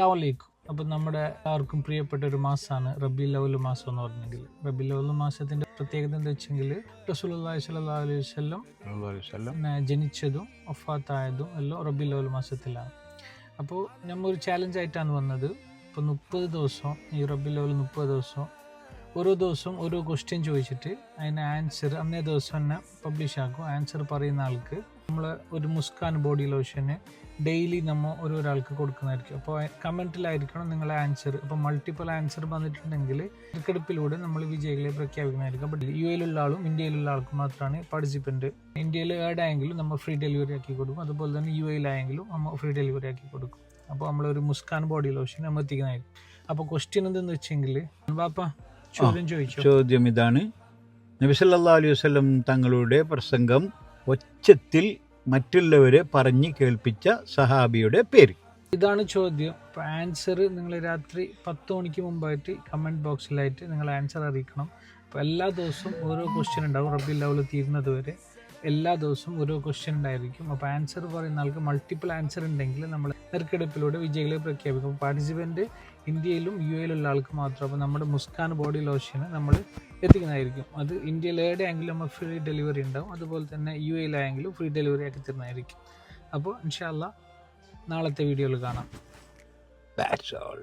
അസ്സലാമു അപ്പം നമ്മുടെ എല്ലാവർക്കും പ്രിയപ്പെട്ട ഒരു മാസമാണ് റബീഉൽ അവ്വൽ മാസം എന്ന് പറഞ്ഞെങ്കിൽ. റബീഉൽ അവ്വൽ മാസത്തിന്റെ പ്രത്യേകത എന്താ വെച്ചെങ്കിൽ റസൂലുള്ളാഹി സ്വല്ലല്ലാഹു അലൈഹി വസല്ലം ജനിച്ചതും വഫാത്തായതും എല്ലാം റബീഉൽ അവ്വൽ മാസത്തിലാണ്. അപ്പോൾ നമ്മൾ ഒരു ചാലഞ്ച് ആയിട്ടാണ് വന്നത്. ഇപ്പോൾ 30 ദിവസം ഈ റബീഉൽ അവ്വൽ 30 ദിവസം ഓരോ ദിവസവും ഓരോ ക്വസ്റ്റ്യൻ ചോദിച്ചിട്ട് അതിന് ആൻസർ അന്നേ ദിവസം തന്നെ പബ്ലിഷ് ആക്കും. ആൻസർ പറയുന്ന ആൾക്ക് നമ്മൾ ഒരു മുസ്കാൻ ബോഡി ലോഷന് ഡെയിലി നമ്മൾ ഓരോരാൾക്ക് കൊടുക്കുന്നതായിരിക്കും. അപ്പോൾ കമൻറ്റിലായിരിക്കണം നിങ്ങളെ ആൻസർ. അപ്പോൾ മൾട്ടിപ്പിൾ ആൻസർ വന്നിട്ടുണ്ടെങ്കിൽ നറുക്കെടുപ്പിലൂടെ നമ്മൾ വിജയികളെ പ്രഖ്യാപിക്കുന്നതായിരിക്കും. അപ്പോൾ യുഎയിലുള്ള ആളും ഇന്ത്യയിലുള്ള ആൾക്കും മാത്രമാണ് പാർട്ടിസിപ്പൻറ്റ്. ഇന്ത്യയിൽ ഏടായെങ്കിലും നമ്മൾ ഫ്രീ ഡെലിവറി ആക്കി കൊടുക്കും. അതുപോലെ തന്നെ യുഎയിലായെങ്കിലും നമ്മൾ ഫ്രീ ഡെലിവറി ആക്കി കൊടുക്കും. അപ്പോൾ നമ്മളൊരു മുസ്കാൻ ബോഡി ലോഷൻ നമ്മൾ എത്തിക്കുന്നതായിരിക്കും. അപ്പോൾ ക്വസ്റ്റ്യൻ എന്തെന്ന് വെച്ചെങ്കിൽ ചോദ്യം ഇതാണ്: നബി സല്ലല്ലാഹു അലൈഹി വസല്ലം തങ്ങളുടെ പ്രസംഗം ഒച്ചത്തിൽ മറ്റുള്ളവരെ പറഞ്ഞു കേൾപ്പിച്ച സഹാബിയുടെ പേര്. ഇതാണ് ചോദ്യം. അപ്പോൾ ആൻസർ നിങ്ങൾ രാത്രി 10 മണിക്ക് മുമ്പായിട്ട് കമൻറ്റ് ബോക്സിലായിട്ട് നിങ്ങൾ ആൻസർ അറിയിക്കണം. അപ്പോൾ എല്ലാ ദിവസവും ഓരോ ക്വസ്റ്റ്യൻ ഉണ്ടാവും. റബീഉൽ അവ്വൽ തീരുന്നത് വരെ എല്ലാ ദിവസവും ഓരോ ക്വസ്റ്റ്യൻ ഉണ്ടായിരിക്കും. അപ്പോൾ ആൻസർ പറയുന്ന ആൾക്ക് മൾട്ടിപ്പിൾ ആൻസർ ഉണ്ടെങ്കിൽ നമ്മൾ നറുക്കെടുപ്പിലൂടെ വിജയികളെ പ്രഖ്യാപിക്കും. പാർട്ടിസിപ്പൻറ്റ് ഇന്ത്യയിലും യുഎയിലുള്ള ആൾക്ക് മാത്രം. അപ്പോൾ നമ്മുടെ മുസ്കാൻ ബോഡി ലോഷന് നമ്മൾ എത്തിക്കുന്നതായിരിക്കും. അത് ഇന്ത്യയിൽ എവിടെയെങ്കിലും നമ്മൾ ഫ്രീ ഡെലിവറി ഉണ്ടാവും. അതുപോലെ തന്നെ യുഎയിലായെങ്കിലും ഫ്രീ ഡെലിവറി ആക്കി തരുന്നതായിരിക്കും. അപ്പോൾ ഇൻഷാ അല്ലാഹ് നാളത്തെ വീഡിയോയിൽ കാണാം. That's all.